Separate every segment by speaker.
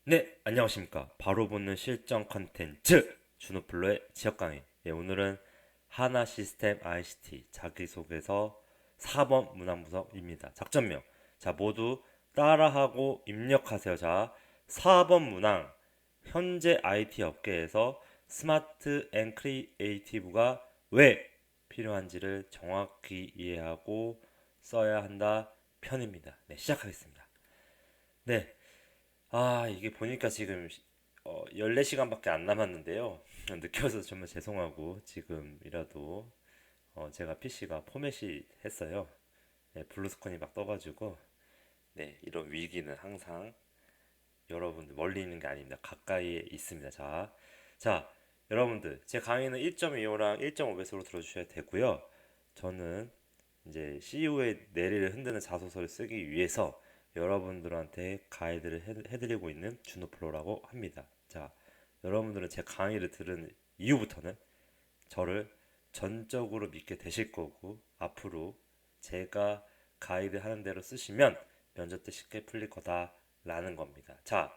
Speaker 1: 네, 안녕하십니까. 바로 붙는 실전 컨텐츠 준호플로의 지역 강의. 예, 오늘은 하나 시스템 ICT 자기소개서 4번 문항분석입니다. 작전명. 자, 모두 따라하고 입력하세요. 자, 4번 문항. 현재 IT 업계에서 스마트 앤 크리에이티브가 왜 필요한지를 정확히 이해하고 써야 한다 편입니다. 네, 시작하겠습니다. 네, 이게 보니까 지금 14시간밖에 안 남았는데요. 늦게 서 정말 죄송하고 지금이라도 제가 PC가 포맷이 했어요. 네, 블루스크린이 막 떠가지고 네, 이런 위기는 항상 여러분들 멀리 있는 게 아닙니다. 가까이에 있습니다. 자, 여러분들 제 강의는 1.25랑 1.5배속으로 들어주셔야 되고요. 저는 이제 CEO의 내리를 흔드는 자소서를 쓰기 위해서 여러분들한테 가이드를 해드리고 있는 준호프로라고 합니다. 자, 여러분들은 제 강의를 들은 이후부터는 저를 전적으로 믿게 되실 거고 앞으로 제가 가이드 하는 대로 쓰시면 면접 때 쉽게 풀릴 거다라는 겁니다. 자,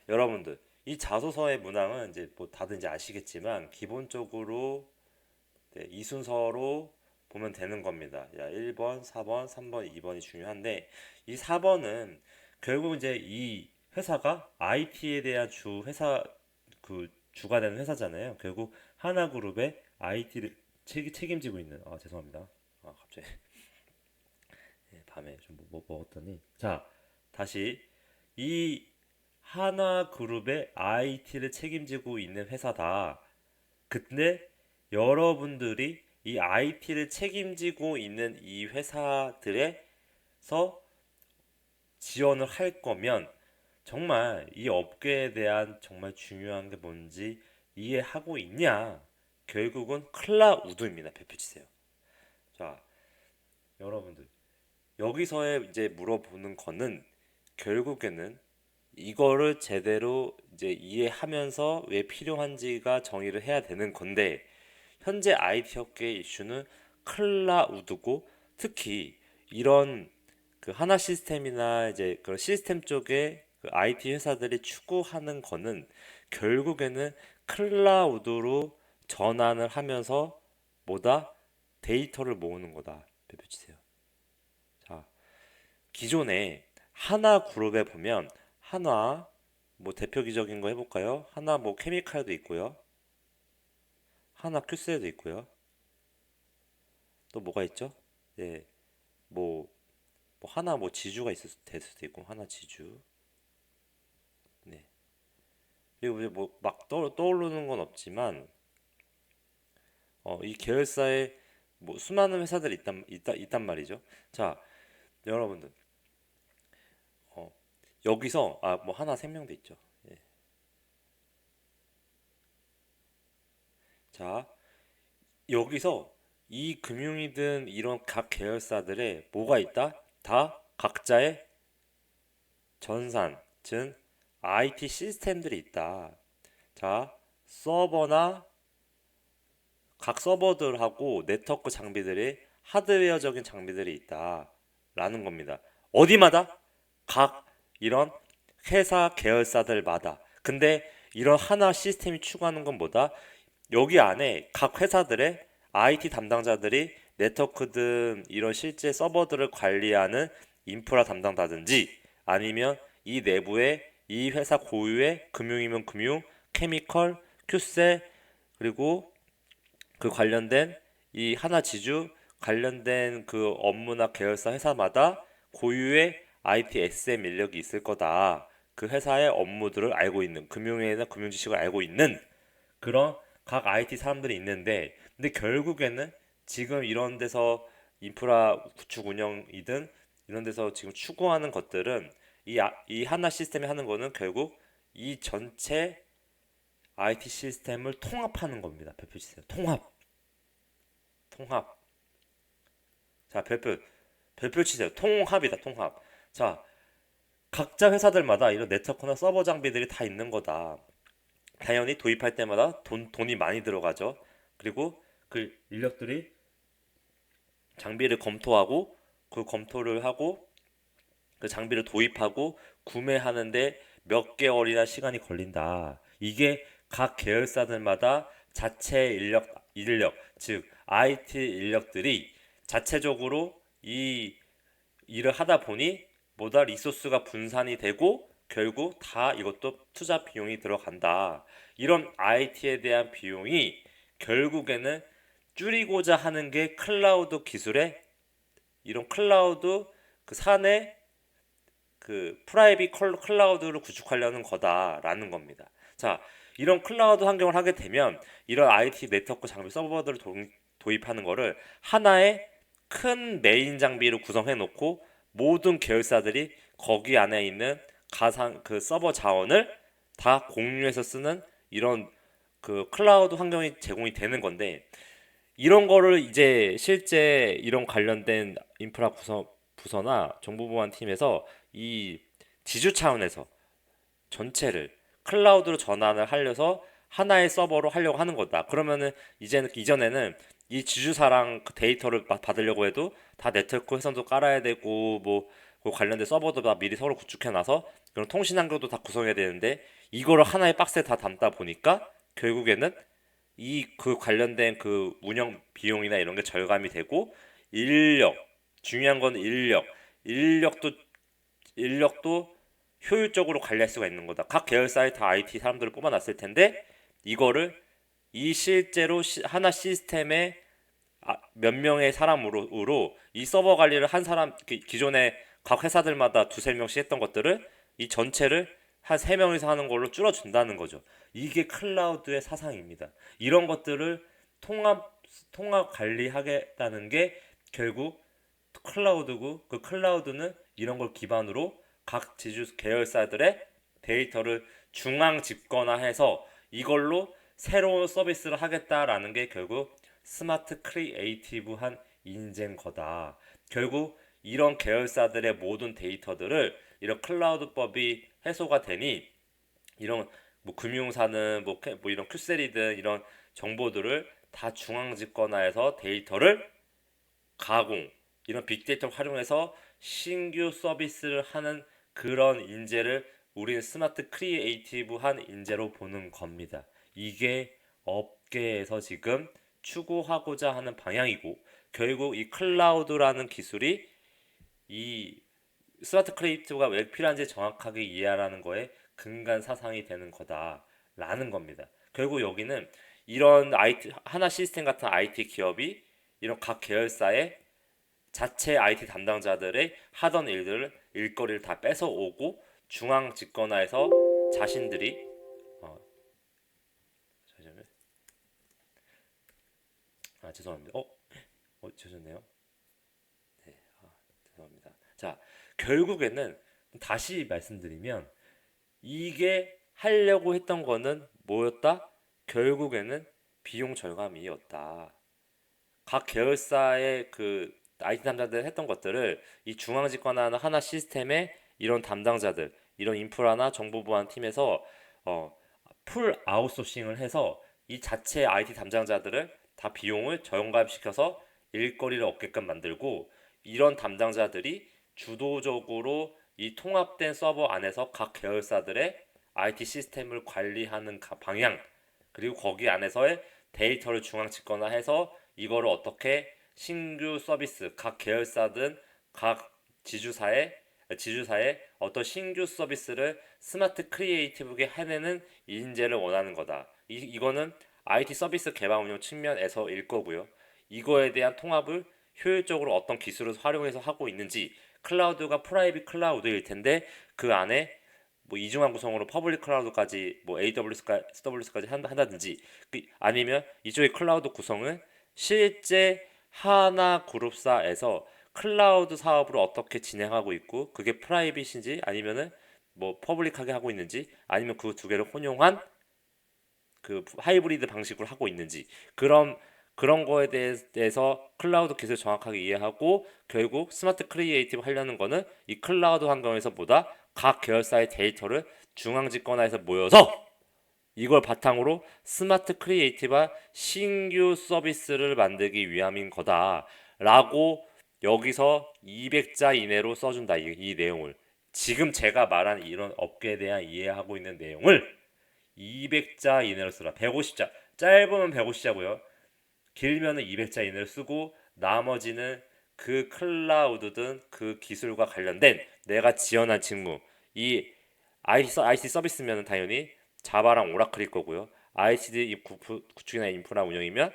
Speaker 1: 여러분들 이 자소서의 문항은 이제 뭐 다들 이제 아시겠지만 기본적으로 네, 이 순서로 보면 되는 겁니다. 야, 1번, 4번, 3번, 2번이 중요한데 이 4번은 결국 이제 이 회사가 IT에 대한 주 회사 그 주가 되는 회사잖아요. 결국 하나그룹의 IT를 책임지고 있는 죄송합니다. 갑자기 밤에 좀 먹었더니 자 다시 이 하나그룹의 IT를 책임지고 있는 회사다. 근데 여러분들이 이 IT를 책임지고 있는 이 회사들에서 지원을 할 거면 정말 이 업계에 대한 정말 중요한 게 뭔지 이해하고 있냐? 결국은 클라우드입니다. 배표치세요. 자, 여러분들 여기서의 이제 물어보는 거는 결국에는 이거를 제대로 이제 이해하면서 왜 필요한지가 정의를 해야 되는 건데 현재 IT 업계의 이슈는 클라우드고 특히 이런 그 하나 시스템이나 이제 그런 시스템 쪽에 그 IT 회사들이 추구하는 거는 결국에는 클라우드로 전환을 하면서 뭐다 데이터를 모으는 거다. 배워주세요. 자, 기존에 하나 그룹에 보면 하나 뭐 대표적인 거 해볼까요? 하나 뭐 케미칼도 있고요. 하나 큐스에도 있고요. 또 뭐가 있죠? 예, 뭐, 뭐 하나 뭐 지주가 될 수도 있고 하나 지주. 네. 그리고 이제 뭐 막 떠오르는 건 없지만 이 계열사에 뭐 수많은 회사들이 있단 말이죠. 자, 여러분들 어, 여기서 뭐 하나 생명도 있죠. 예. 자, 여기서 이 금융이든 이런 각 계열사들의 뭐가 있다? 다 각자의 전산, 즉 IT 시스템들이 있다. 자, 서버나 각 서버들하고 네트워크 장비들이 하드웨어적인 장비들이 있다라는 겁니다. 어디마다? 각 이런 회사 계열사들마다. 근데 이런 하나 시스템이 추구하는 건 뭐다? 여기 안에 각 회사들의 IT 담당자들이 네트워크든 이런 실제 서버들을 관리하는 인프라 담당자든지 아니면 이 내부에 이 회사 고유의 금융이면 금융, 케미컬, 큐세 그리고 그 관련된 이 하나 지주 관련된 그 업무나 계열사 회사마다 고유의 IT SM 인력이 있을 거다. 그 회사의 업무들을 알고 있는 금융이나 금융 지식을 알고 있는 그런 각 IT 사람들이 있는데 근데 결국에는 지금 이런 데서 인프라 구축 운영이든 이런 데서 지금 추구하는 것들은 이 하나 시스템이 하는 거는 결국 이 전체 IT 시스템을 통합하는 겁니다. 별표 주세요. 통합. 자, 별표 치세요. 통합이다, 통합. 자, 각자 회사들마다 이런 네트워크나 서버 장비들이 다 있는 거다. 당연히 도입할 때마다 돈이 많이 들어가죠. 그리고 그 인력들이 장비를 검토하고 그 검토를 하고 그 장비를 도입하고 구매하는데 몇 개월이나 시간이 걸린다. 이게 각 계열사들마다 자체 즉 IT 인력들이 자체적으로 이 일을 하다 보니 뭐다 리소스가 분산이 되고 결국 다 이것도 투자 비용이 들어간다. 이런 IT에 대한 비용이 결국에는 줄이고자 하는 게 클라우드 기술의 이런 클라우드 그 사내 그 프라이빗 클라우드를 구축하려는 거다라는 겁니다. 자, 이런 클라우드 환경을 하게 되면 이런 IT 네트워크 장비 서버들을 도입하는 거를 하나의 큰 메인 장비로 구성해 놓고 모든 계열사들이 거기 안에 있는 가상 그 서버 자원을 다 공유해서 쓰는 이런 그 클라우드 환경이 제공이 되는 건데, 이런 거를 이제 실제 이런 관련된 인프라 부서나 정보보안 팀에서 이 지주 차원에서 전체를 클라우드로 전환을 하려서 하나의 서버로 하려고 하는 거다. 그러면은 이전에는 이 지주사랑 그 데이터를 받으려고 해도 다 네트워크 회선도 깔아야 되고 그 관련된 서버도 다 미리 서로 구축해 놔서 그런 통신 환경도 다 구성해야 되는데, 이거를 하나의 박스에 다 담다 보니까 결국에는 이 그 관련된 그 운영 비용이나 이런 게 절감이 되고, 인력, 중요한 건 인력도 인력도 효율적으로 관리할 수가 있는 거다. 각 계열사에 다 IT 사람들을 뽑아놨을 텐데 이거를 이 실제로 하나 시스템에 몇 명의 사람으로 이 서버 관리를 한 사람, 기존에 각 회사들마다 두세 명씩 했던 것들을 이 전체를 한 세 명이서 하는 걸로 줄어준다는 거죠. 이게 클라우드의 사상입니다. 이런 것들을 통합 관리하겠다는 게 결국 클라우드고, 그 클라우드는 이런 걸 기반으로 각 지주 계열사들의 데이터를 중앙 집권화해서 이걸로 새로운 서비스를 하겠다라는 게 결국 스마트 크리에이티브한 인재인 거다. 결국 이런 계열사들의 모든 데이터들을 이런 클라우드법이 해소가 되니 이런 뭐 금융사는 뭐 이런 큐셀이든 이런 정보들을 다 중앙 집권화해서 데이터를 가공, 이런 빅데이터를 활용해서 신규 서비스를 하는 그런 인재를 우리는 스마트 크리에이티브한 인재로 보는 겁니다. 이게 업계에서 지금 추구하고자 하는 방향이고, 결국 이 클라우드라는 기술이 이 스마트 크리에이티브가 왜 필요한지 정확하게 이해하라는 거에 근간 사상이 되는 거다라는 겁니다. 결국 여기는 이런 IT 하나 시스템 같은 IT 기업이 이런 각 계열사의 자체 IT 담당자들의 하던 일거리를 다 뺏어오고 중앙 집권화해서 자신들이 잠시만요. 죄송합니다. 죄송해요. 네, 죄송합니다. 자, 결국에는 다시 말씀드리면 이게 하려고 했던 거는 뭐였다? 결국에는 비용 절감이었다. 각 계열사의 그 IT 담당자들 했던 것들을 이 중앙 집권하는 하나 시스템의 이런 담당자들, 이런 인프라나 정보보안 팀에서 어, 풀 아웃소싱을 해서 이 자체 IT 담당자들을 다 비용을 저감시켜서 일거리를 얻게끔 만들고, 이런 담당자들이 주도적으로 이 통합된 서버 안에서 각 계열사들의 IT 시스템을 관리하는 방향, 그리고 거기 안에서의 데이터를 중앙 집권화해서 이거를 어떻게 신규 서비스, 각 계열사든 각 지주사의 어떤 신규 서비스를 스마트 크리에이티브하게 해내는 인재를 원하는 거다. 이거는 IT 서비스 개발 운영 측면에서일 거고요. 이거에 대한 통합을 효율적으로 어떤 기술을 활용해서 하고 있는지, 클라우드가 프라이빗 클라우드일 텐데 그 안에 뭐 이중한 구성으로 퍼블릭 클라우드까지 뭐 AWS까지 한다든지, 아니면 이쪽의 클라우드 구성은 실제 하나 그룹사에서 클라우드 사업을 어떻게 진행하고 있고 그게 프라이빗인지 아니면은 뭐 퍼블릭하게 하고 있는지, 아니면 그 두 개를 혼용한 그 하이브리드 방식으로 하고 있는지, 그런 거에 대해서 클라우드 기술 정확하게 이해하고 결국 스마트 크리에이티브 하려는 거는 이 클라우드 환경에서 보다 각 계열사의 데이터를 중앙 집권화해서 모여서 이걸 바탕으로 스마트 크리에이티브와 신규 서비스를 만들기 위함인 거다라고 여기서 200자 이내로 써준다, 이 내용을. 지금 제가 말한 이런 업계에 대한 이해하고 있는 내용을 200자 이내로 쓰라. 150자. 짧으면 150자고요. 길면은 200자 이내로 쓰고 나머지는 그 클라우드든 그 기술과 관련된 내가 지원한 직무 이 IC 서비스면 당연히 자바랑 오라클일 거고요. ICD 구축이나 인프라 운영이면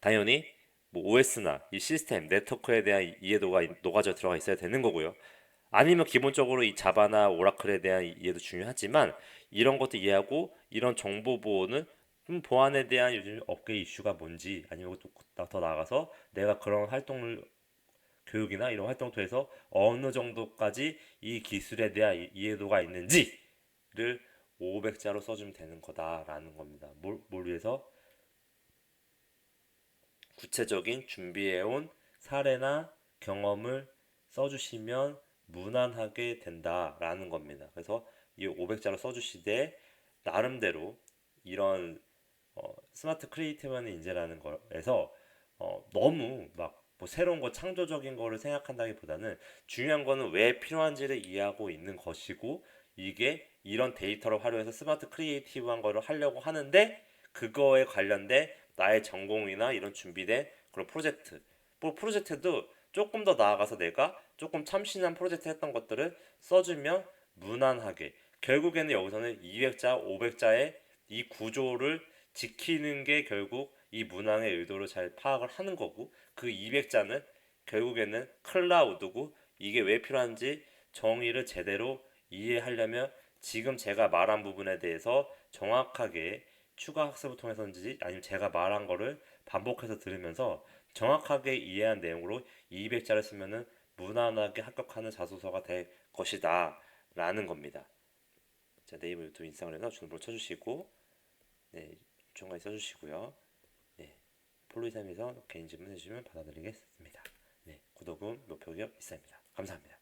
Speaker 1: 당연히 뭐 OS나 이 시스템 네트워크에 대한 이해도가 녹아져 들어가 있어야 되는 거고요. 아니면 기본적으로 이 자바나 오라클에 대한 이해도 중요하지만 이런 것도 이해하고 이런 정보 보호는 보안에 대한 요즘 업계 이슈가 뭔지 아니면 더 나아가서 내가 그런 활동을 교육이나 이런 활동을 통해서 어느 정도까지 이 기술에 대한 이해도가 있는지를 500자로 써주면 되는 거다라는 겁니다. 뭘 위해서? 구체적인 준비해온 사례나 경험을 써주시면 무난하게 된다라는 겁니다. 그래서 이 500자로 써주시되 나름대로 이런 스마트 크리에이티브한 인재라는 거에서 너무 막 뭐 새로운 거 창조적인 거를 생각한다기보다는 중요한 거는 왜 필요한지를 이해하고 있는 것이고 이게 이런 데이터를 활용해서 스마트 크리에이티브한 거를 하려고 하는데 그거에 관련된 나의 전공이나 이런 준비된 그런 프로젝트 뭐 프로젝트도 조금 더 나아가서 내가 조금 참신한 프로젝트 했던 것들을 써주면 무난하게 결국에는 여기서는 200자, 500자의 이 구조를 지키는 게 결국 이 문항의 의도를 잘 파악을 하는 거고 그 200자는 결국에는 클라우드고 이게 왜 필요한지 정의를 제대로 이해하려면 지금 제가 말한 부분에 대해서 정확하게 추가 학습을 통해서인지 아니면 제가 말한 거를 반복해서 들으면서 정확하게 이해한 내용으로 200자를 쓰면은 무난하게 합격하는 자소서가 될 것이다 라는 겁니다. 자, 네이버 유튜브 인스타그램에서 주문을 쳐주시고 네, 요청까지 써주시고요. 네, 폴로이삼에서 개인 질문 해주시면 받아드리겠습니다. 네, 구독은 목표가 있습니다. 감사합니다.